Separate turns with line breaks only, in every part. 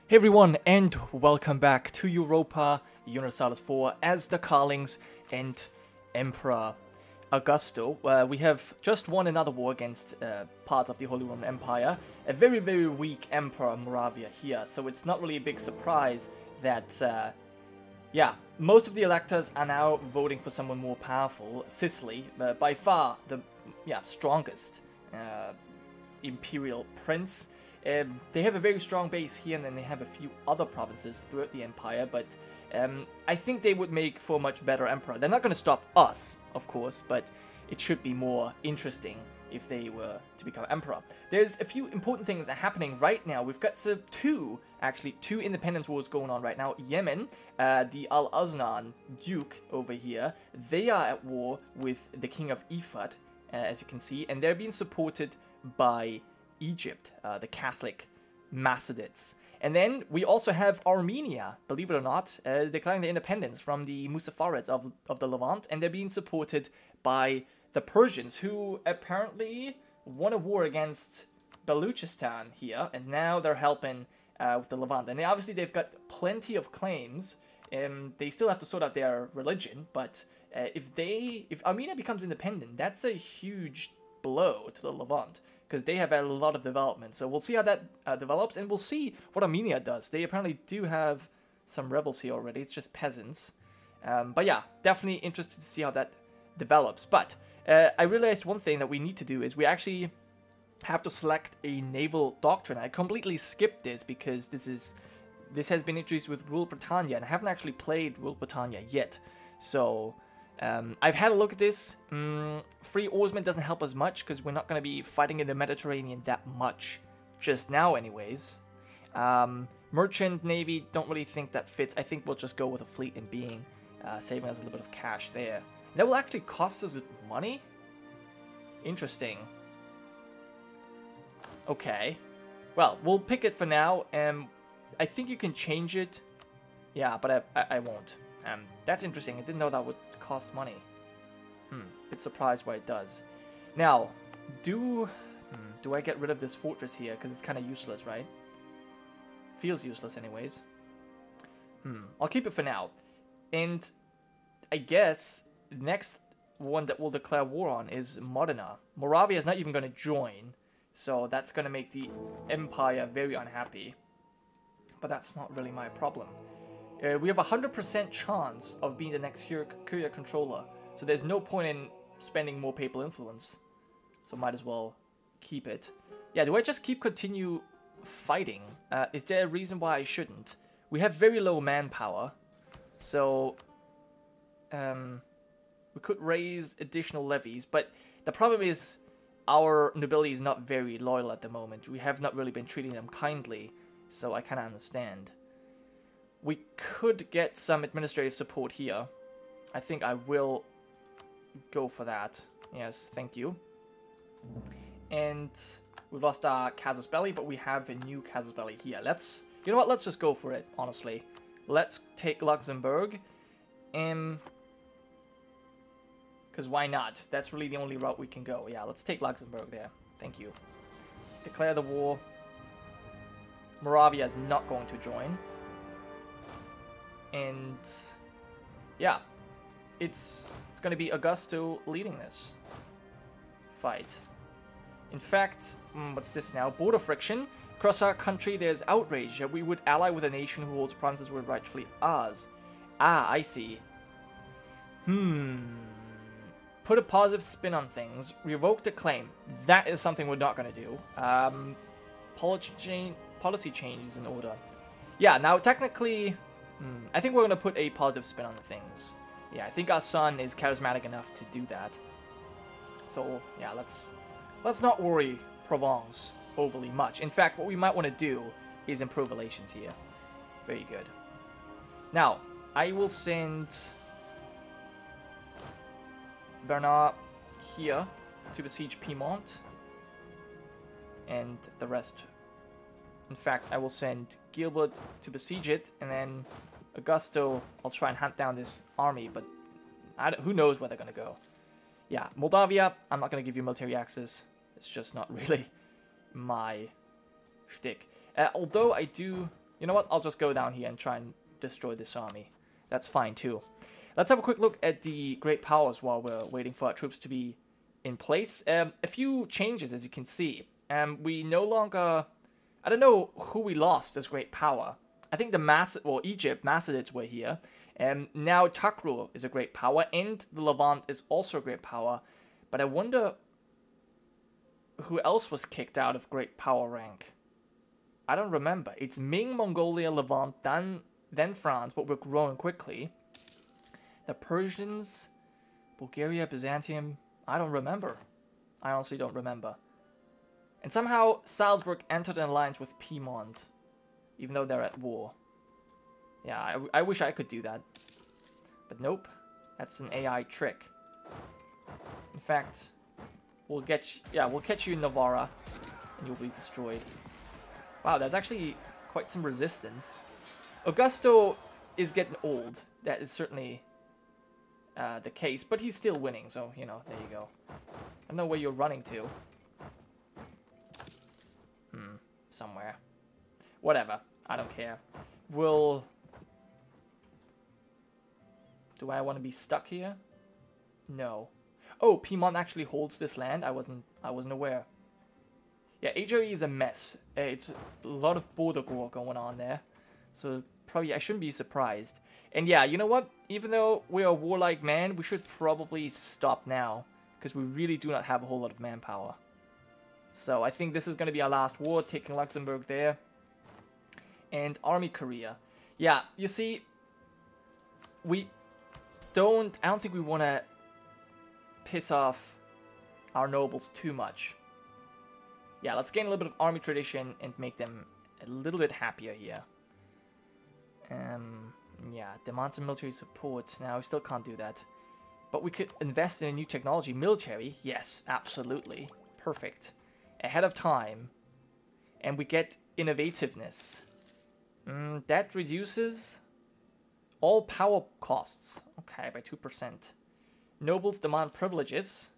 Hey everyone, and welcome back to Europa Universalis 4 as the Karlings and Emperor Augusto. We have just won another war against parts of the Holy Roman Empire. A very, very weak Emperor Moravia here, so it's not really a big surprise that, most of the electors are now voting for someone more powerful. Sicily, by far the strongest imperial prince. They have a very strong base here, and then they have a few other provinces throughout the empire, but I think they would make for a much better emperor. They're not going to stop us, of course, but it should be more interesting if they were to become emperor. There's a few important things that are happening right now. We've got two independence wars going on right now. Yemen, the Al-Aznan Duke over here, they are at war with the king of Ifat, as you can see, and they're being supported by Egypt, the Catholic Masudids. And then we also have Armenia, believe it or not, declaring their independence from the Musaffarids of the Levant, and they're being supported by the Persians, who apparently won a war against Baluchistan here, and now they're helping with the Levant. And obviously they've got plenty of claims. They still have to sort out their religion, but if Armenia becomes independent, that's a huge blow to the Levant, because they have a lot of development. So we'll see how that develops, and we'll see what Armenia does. They apparently do have some rebels here already. It's just peasants. But yeah, definitely interested to see how that develops. But I realized one thing that we need to do is we actually have to select a naval doctrine. I completely skipped this because this has been introduced with Rule Britannia, and I haven't actually played Rule Britannia yet. So I've had a look at this. Free oarsmen doesn't help us much because we're not going to be fighting in the Mediterranean that much just now anyways. Merchant Navy, don't really think that fits. I think we'll just go with a fleet and being, saving us a little bit of cash there. That will actually cost us money? Interesting. Okay. Well, we'll pick it for now. I think you can change it. Yeah, but I won't. That's interesting. I didn't know that would cost money. Bit surprised why it does. Now, do I get rid of this fortress here? Because it's kind of useless, right? Feels useless anyways. I'll keep it for now. And I guess the next one that we'll declare war on is Modena. Moravia is not even going to join, so that's going to make the empire very unhappy. But that's not really my problem. We have a 100% chance of being the next Curia controller, so there's no point in spending more papal influence. So might as well keep it. Yeah, do I just continue fighting? Is there a reason why I shouldn't? We have very low manpower, so we could raise additional levies, but the problem is our nobility is not very loyal at the moment. We have not really been treating them kindly, so I kind of understand. We could get some administrative support here. I think I will go for that. Yes, thank you. And we've lost our casus belli, but we have a new casus belli here. You know what, let's just go for it, honestly. Let's take Luxembourg. Because why not? That's really the only route we can go. Yeah, let's take Luxembourg there. Thank you. Declare the war. Moravia is not going to join. And yeah, it's going to be Augusto leading this fight. In fact, what's this now? Border friction. Across our country, there's outrage that we would ally with a nation who holds provinces were rightfully ours. Ah, I see. Put a positive spin on things. Revoke the claim. That is something we're not going to do. Policy change is in order. Yeah, now technically, I think we're going to put a positive spin on the things. Yeah, I think our son is charismatic enough to do that. So, yeah, let's not worry Provence overly much. In fact, what we might want to do is improve relations here. Very good. Now, I will send Bernard here to besiege Piedmont. And the rest. In fact, I will send Gilbert to besiege it, and then Augusto, I'll try and hunt down this army, but who knows where they're going to go. Yeah, Moldavia, I'm not going to give you military access. It's just not really my shtick. Although I do You know what? I'll just go down here and try and destroy this army. That's fine too. Let's have a quick look at the Great Powers while we're waiting for our troops to be in place. A few changes, as you can see. We no longer... I don't know who we lost as Great Power. I think Egypt, Macedonids were here. Now Takrur is a Great Power, and the Levant is also a Great Power. But I wonder who else was kicked out of Great Power rank. I don't remember. It's Ming, Mongolia, Levant, then France, but we're growing quickly. The Persians, Bulgaria, Byzantium, I don't remember. I honestly don't remember. And somehow Salzburg entered an alliance with Piedmont, even though they're at war. Yeah, I wish I could do that. But nope, that's an AI trick. In fact, we'll catch you in Navarra, and you'll be destroyed. Wow, there's actually quite some resistance. Augusto is getting old. That is certainly the case, but he's still winning, so, you know, there you go. I don't know where you're running to. Somewhere. Whatever. I don't care. Do I want to be stuck here? No. Oh, Piedmont actually holds this land? I wasn't aware. Yeah, HRE is a mess. It's a lot of border war going on there. So probably I shouldn't be surprised. And yeah, you know what? Even though we're a warlike man, we should probably stop now, because we really do not have a whole lot of manpower. So I think this is going to be our last war, taking Luxembourg there. And Army Korea. Yeah, you see, I don't think we want to piss off our nobles too much. Yeah, let's gain a little bit of army tradition and make them a little bit happier here. Yeah, demand some military support. Now, we still can't do that. But we could invest in a new technology. Military, yes, absolutely. Perfect. Ahead of time. And we get innovativeness. That reduces all power costs. Okay, by 2%. Nobles demand privileges.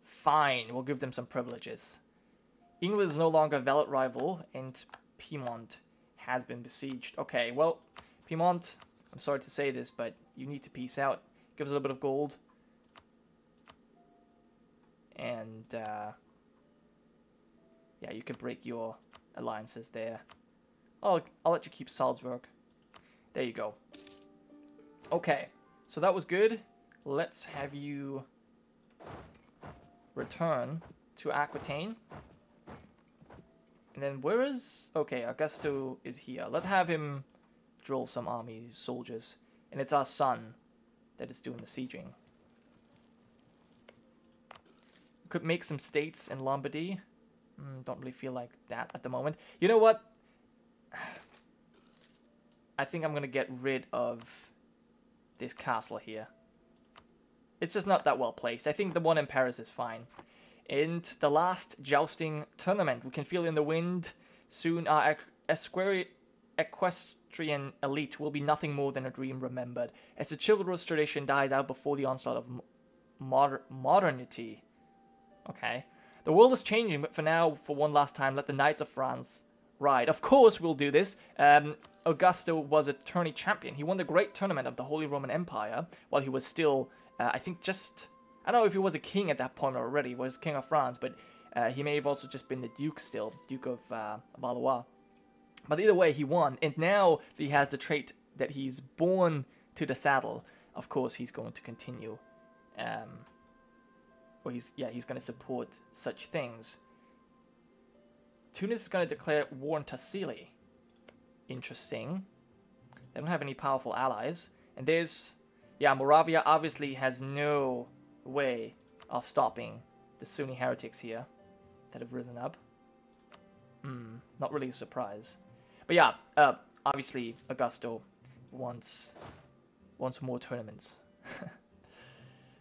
Fine, we'll give them some privileges. England is no longer a valid rival, and Piedmont has been besieged. Okay, well, Piedmont, I'm sorry to say this, but you need to peace out. Give us a little bit of gold. And, yeah, you can break your alliances there. I'll let you keep Salzburg. There you go. Okay, so that was good. Let's have you return to Aquitaine. And then where is... Okay, Augusto is here. Let's have him drill some army soldiers. And it's our son that is doing the sieging. Could make some states in Lombardy. Don't really feel like that at the moment. You know what? I think I'm going to get rid of this castle here. It's just not that well placed. I think the one in Paris is fine. And the last jousting tournament. We can feel in the wind. Soon our equestrian elite will be nothing more than a dream remembered, as the chivalrous tradition dies out before the onslaught of modernity. Okay. The world is changing, but for now, for one last time, let the Knights of France ride. Of course we'll do this. Augusto was a tourney champion. He won the great tournament of the Holy Roman Empire while he was still, I think just... I don't know if he was a king at that point already. He was king of France, but he may have also just been the duke still. Duke of Valois. But either way, he won. And now he has the trait that he's born to the saddle. Of course, he's going to continue. Or he's going to support such things. Tunis is going to declare war on Tassili. Interesting. They don't have any powerful allies. And there's... Yeah, Moravia obviously has no way of stopping the Sunni heretics here that have risen up. Not really a surprise. But yeah, obviously Augusto wants more tournaments.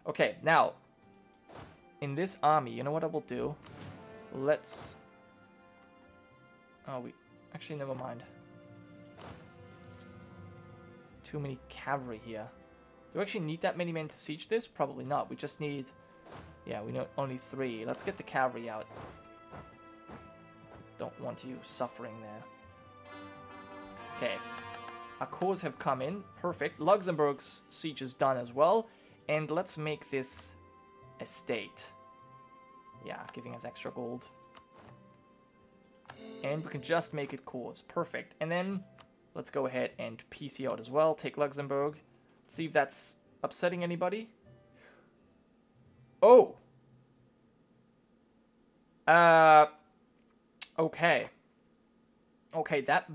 Okay, now, in this army, you know what I will do? Let's... Oh, actually, never mind. Too many cavalry here. Do we actually need that many men to siege this? Probably not. We just need... Yeah, we know only 3. Let's get the cavalry out. Don't want you suffering there. Okay. Our cores have come in. Perfect. Luxembourg's siege is done as well. And let's make this a state. Yeah, giving us extra gold. And we can just make it cores. Perfect. And then let's go ahead and PC out as well. Take Luxembourg. Let's see if that's upsetting anybody. Oh! Okay. Okay, that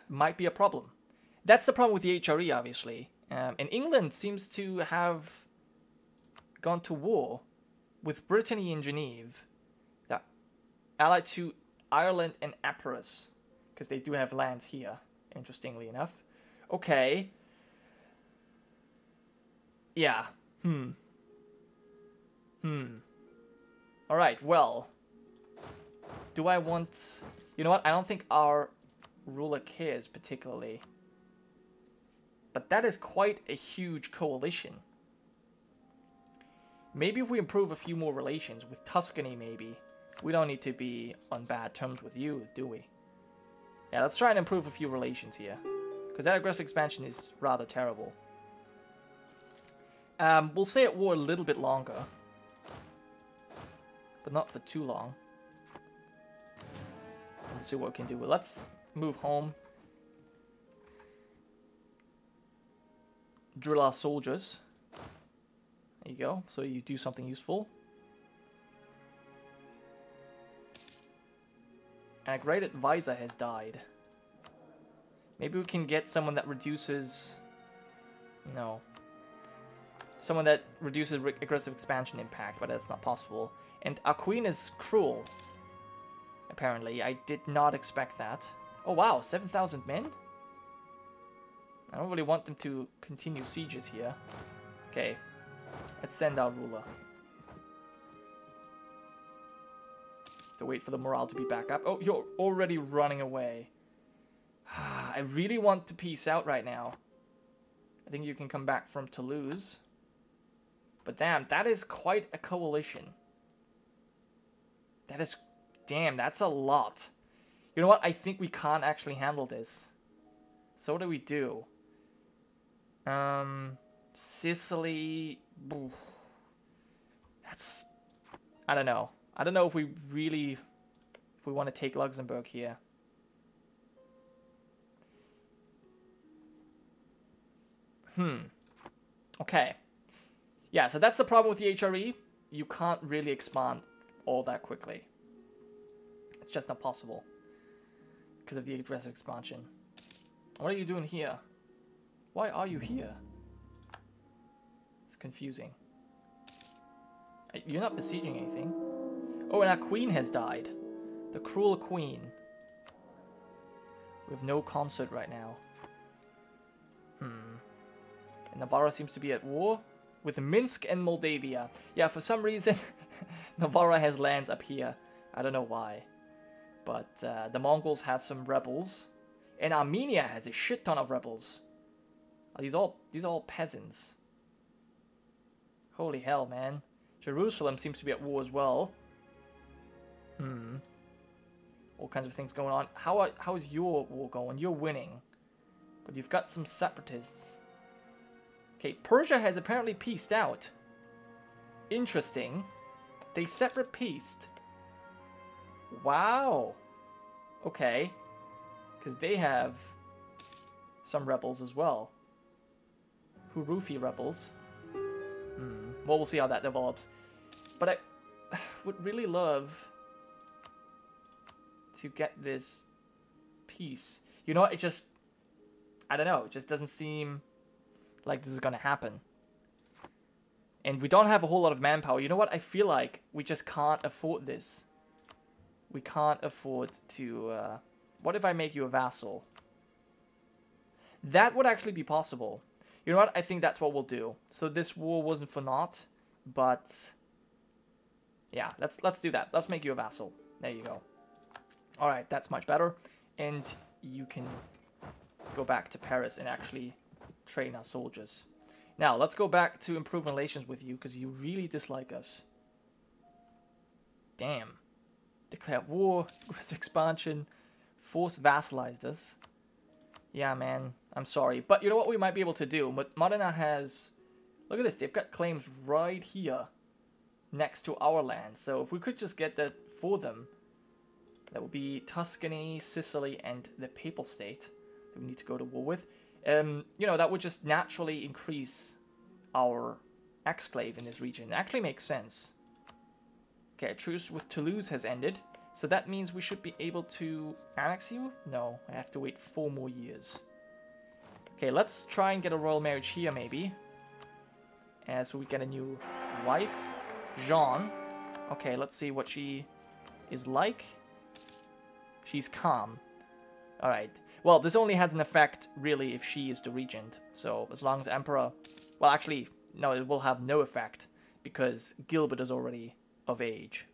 might be a problem. That's the problem with the HRE, obviously. And England seems to have gone to war with Brittany and Geneva. Yeah. Allied to Ireland and Epirus. Because they do have lands here, interestingly enough. Okay. Yeah. Alright, well. Do I want... You know what? I don't think our ruler cares particularly. But that is quite a huge coalition. Maybe if we improve a few more relations with Tuscany, maybe. We don't need to be on bad terms with you, do we? Yeah, let's try and improve a few relations here. Because that aggressive expansion is rather terrible. We'll stay at war a little bit longer. But not for too long. Let's see what we can do. Let's move home. Drill our soldiers. There you go. So you do something useful. A great advisor has died. Maybe we can get someone that reduces... No. Someone that reduces aggressive expansion impact, but that's not possible. And our queen is cruel. Apparently. I did not expect that. Oh wow, 7,000 men? I don't really want them to continue sieges here. Okay. Let's send our ruler. To wait for the morale to be back up. Oh, you're already running away. I really want to peace out right now. I think you can come back from Toulouse. But damn, that is quite a coalition. That is... Damn, that's a lot. You know what? I think we can't actually handle this. So what do we do? Sicily... Oof. That's... I don't know. I don't know if we really... If we want to take Luxembourg here. Okay. Yeah, so that's the problem with the HRE. You can't really expand all that quickly. It's just not possible. Because of the aggressive expansion. What are you doing here? Why are you here? It's confusing. You're not besieging anything. Oh, and our queen has died. The cruel queen. We have no consort right now. And Navarra seems to be at war with Minsk and Moldavia. Yeah, for some reason, Navarra has lands up here. I don't know why. But the Mongols have some rebels. And Armenia has a shit ton of rebels. Are these all peasants? Holy hell, man. Jerusalem seems to be at war as well. All kinds of things going on. How is your war going? You're winning. But you've got some separatists. Okay, Persia has apparently peaced out. Interesting. They separate peaced. Wow. Okay. Because they have some rebels as well. Hurufi rebels. Well, we'll see how that develops. But I would really love to get this peace. You know what? It just... I don't know. It just doesn't seem like this is going to happen. And we don't have a whole lot of manpower. You know what? I feel like we just can't afford this. We can't afford to... what if I make you a vassal? That would actually be possible. You know what? I think that's what we'll do. So this war wasn't for naught, but... Yeah, let's do that. Let's make you a vassal. There you go. Alright, that's much better. And you can go back to Paris and actually train our soldiers. Now, let's go back to improve relations with you, because you really dislike us. Damn. Declare war, aggressive expansion, force vassalized us. Yeah, man, I'm sorry. But you know what we might be able to do? But Modena has... Look at this, they've got claims right here next to our land. So if we could just get that for them, that would be Tuscany, Sicily, and the Papal State that we need to go to war with. You know, that would just naturally increase our exclave in this region. It actually makes sense. Okay, a truce with Toulouse has ended. So that means we should be able to annex you? No, I have to wait 4 more years. Okay, let's try and get a royal marriage here, maybe. So we get a new wife, Jean. Okay, let's see what she is like. She's calm. Alright. Well, this only has an effect, really, if she is the regent. So, as long as Emperor... Well, actually, no, it will have no effect, because Gilbert is already of age.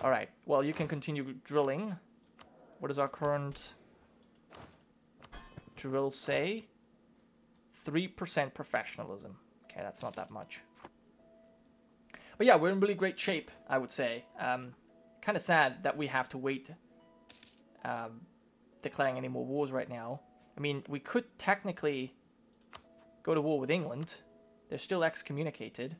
Alright, well, you can continue drilling. What does our current drill say? 3% professionalism. Okay, that's not that much. But yeah, we're in really great shape, I would say. Kind of sad that we have to wait declaring any more wars right now. I mean, we could technically go to war with England. They're still excommunicated.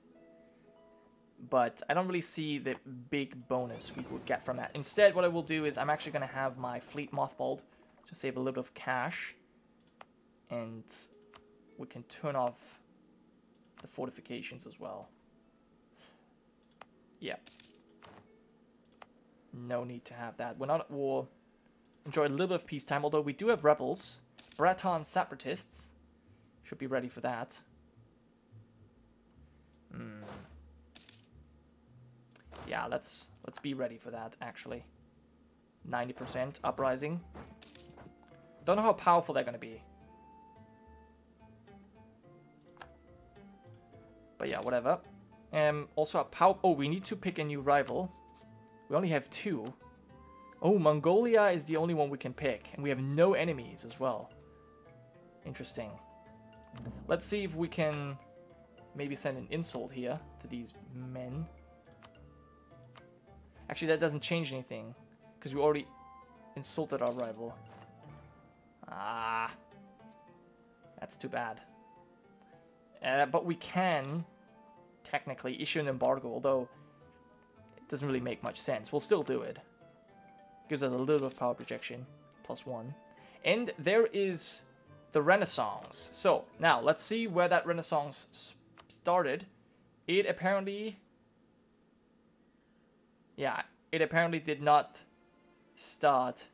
But I don't really see the big bonus we would get from that. Instead, what I will do is I'm actually going to have my fleet mothballed to save a little bit of cash. And we can turn off the fortifications as well. Yeah. No need to have that. We're not at war. Enjoy a little bit of peacetime, although we do have rebels. Breton separatists. Should be ready for that. Yeah, let's be ready for that, actually. 90% uprising. Don't know how powerful they're going to be. But yeah, whatever. Also, we need to pick a new rival. We only have 2. Oh, Mongolia is the only one we can pick. And we have no enemies as well. Interesting. Let's see if we can maybe send an insult here to these men. Actually, that doesn't change anything. Because we already insulted our rival. Ah. That's too bad. But we can technically issue an embargo, although it doesn't really make much sense. We'll still do it. Gives us a little bit of power projection, +1. And there is the Renaissance. So, now, let's see where that Renaissance started. It apparently... Yeah, it apparently did not start...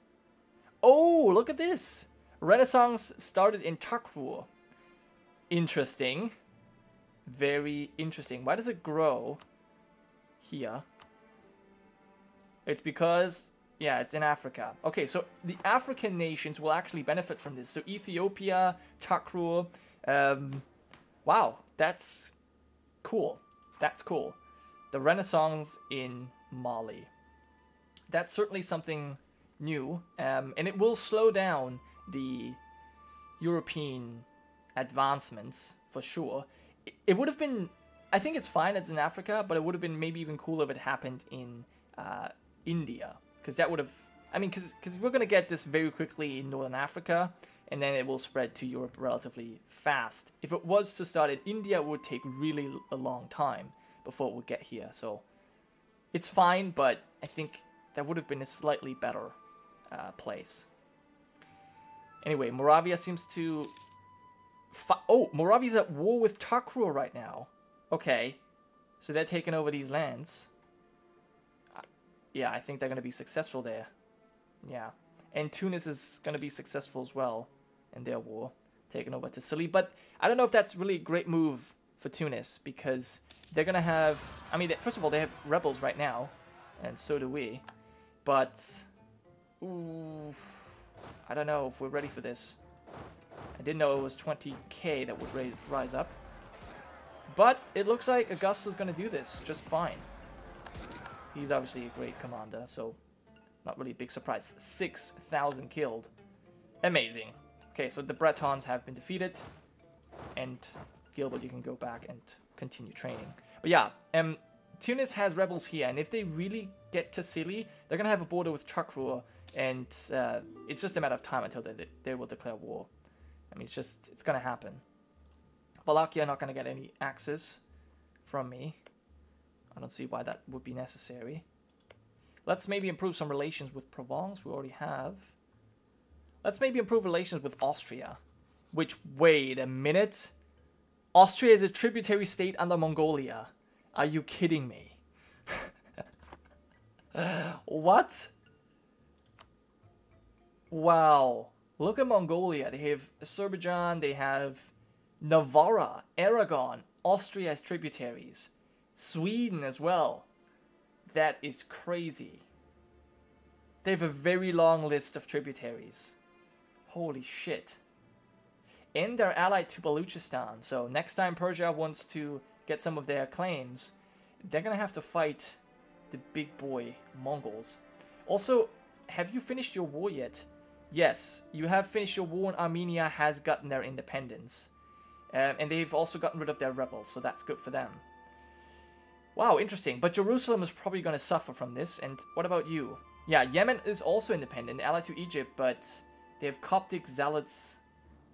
Oh, look at this! Renaissance started in Takrur. Interesting. Very interesting. Why does it grow here? It's because... Yeah, it's in Africa. Okay, so the African nations will actually benefit from this. So Ethiopia, Takrur. Wow, that's cool. That's cool. The Renaissance in Mali. That's certainly something new. And it will slow down the European advancements, for sure. It would have been... I think it's fine it's in Africa, but it would have been maybe even cooler if it happened in India. Because that would have... I mean, because we're going to get this very quickly in Northern Africa, and then it will spread to Europe relatively fast. If it was to start in India, it would take really a long time before it would get here. So it's fine, but I think that would have been a slightly better place. Anyway, Moravia seems to... Oh, Moravia's at war with Takrur right now. Okay, so they're taking over these lands. Yeah, I think they're going to be successful there. Yeah. And Tunis is going to be successful as well in their war, taking over Sicily. But I don't know if that's really a great move for Tunis, because they're going to have... I mean, first of all, they have rebels right now, and so do we. But... Ooh, I don't know if we're ready for this. I didn't know it was 20k that would rise up. But it looks like Augusto's going to do this just fine. He's obviously a great commander, so not really a big surprise. 6,000 killed. Amazing. Okay, so the Bretons have been defeated. And Gilbert, you can go back and continue training. But yeah, Tunis has rebels here, and if they really get to Sili, they're going to have a border with Chakrur, and it's just a matter of time until they will declare war. I mean, it's going to happen. Wallachia are not going to get any axes from me. I don't see why that would be necessary. Let's maybe improve some relations with Provence. We already have. Let's maybe improve relations with Austria. Which, wait a minute. Austria is a tributary state under Mongolia. Are you kidding me? What? Wow. Look at Mongolia. They have Azerbaijan, they have Navarra, Aragon, Austria as tributaries. Sweden as well. That is crazy. They have a very long list of tributaries. Holy shit. And they're allied to Baluchistan, so next time Persia wants to get some of their claims, they're gonna have to fight the big boy Mongols. Also, have you finished your war yet? Yes, you have finished your war, and Armenia has gotten their independence. And they've also gotten rid of their rebels, so that's good for them. Wow, interesting. But Jerusalem is probably going to suffer from this. And what about you? Yeah, Yemen is also independent, allied to Egypt, but they have Coptic zealots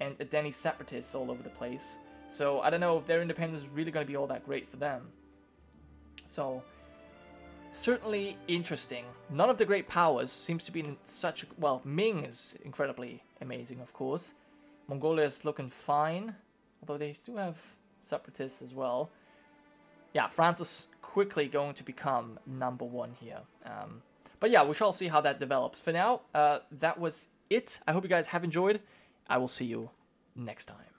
and Adeni separatists all over the place. So I don't know if their independence is really going to be all that great for them. So, certainly interesting. None of the great powers seems to be in such... Well, Ming is incredibly amazing, of course. Mongolia is looking fine, although they still have separatists as well. Yeah, France is quickly going to become #1 here. But yeah, we shall see how that develops. For now, that was it. I hope you guys have enjoyed. I will see you next time.